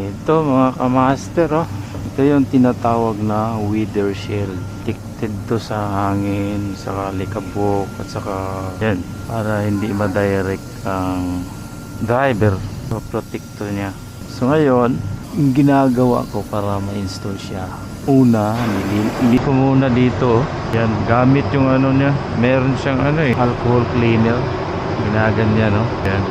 Ito mga kamaster, oh. Ito yung tinatawag na weather shield. Protected to sa hangin, sa likabok, at saka yan, para hindi ma-direct ang driver. So, protector niya. So ngayon, yung ginagawa ko para ma-install siya, una, hindi ko muna dito, yan, gamit yung ano niya, meron siyang alcohol cleaner, ginaganyan, no? Yan,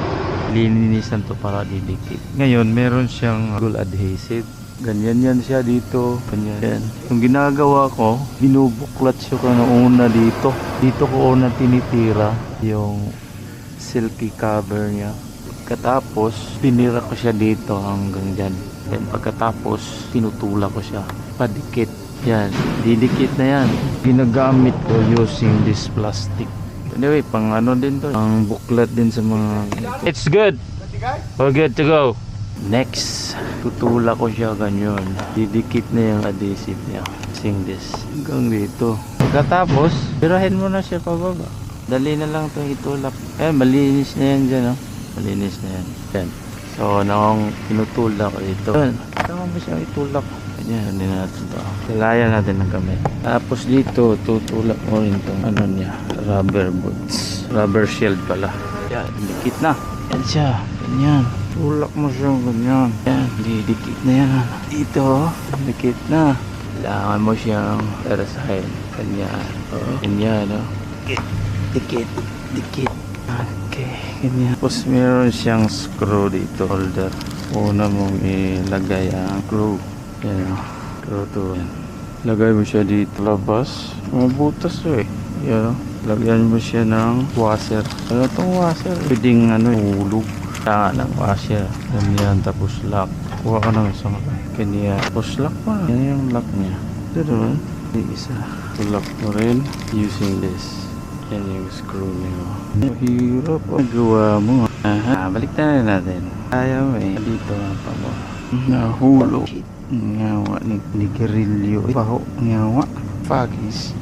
lilinisan to para didikit. Ngayon meron siyang glue adhesive, ganyan yan siya dito, ganyan yan. Yung ginagawa ko, binubuklat siya ko na una dito ko una tinitira yung silky cover niya. Pagkatapos tinira ko siya dito hanggang dyan. Then pagkatapos tinutulak ko siya padikit. Yan, didikit na yan. Ginagamit ko using this plastic. Anyway, pang ano din to, pang buklat din sa mga... It's good. We're good to go. Next, tutulak ko siya ganyan. Didikit na yung adhesive niya. Using this hanggang dito. Pagkatapos tirahin mo na siya pababa. Dali na lang itong itulak. Malinis na yan dyan, oh. Malinis na yan. Yan. So, nang pinutulak ko ito. Tama ba siyang itulak? Ganyan, hindi natin ito. Kailayan natin ng kamay. Tapos dito, tutulak mo rin itong ano niya. Rubber boots. Rubber shield pala. Yan, dikit na. Yan siya. Ganyan. Tulak mo siya ganyan. Yan, didikit na yan. Dito, dikit na. Kailangan mo siyang tarasahin. Ganyan. Ganyan, oh. Dikit. Dikit. Okay, ganyan. Tapos meron siyang screw dito, holder. Una mong ilagay ang screw. Yan, screw to. Yan. Lagay mo siya dito. Labas. May butas to eh. Yan. Lagyan mo siya ng washer. Ano tong washer? Pwedeng hulog. Kaya ng washer. Ganyan. Tapos lock. Kuha ka ng isang ganyan. Tapos lock pa. Yan yung lock niya. Ito naman. Isa. Lock mo rin using this. Yan yung screw niyo. Mahirap ang gawa mo. Balik na natin. Ayaw eh. Dito nga pa mo. Nahulog. Ngawa ni Kirilyo. Baho. Ngawa. Fagis.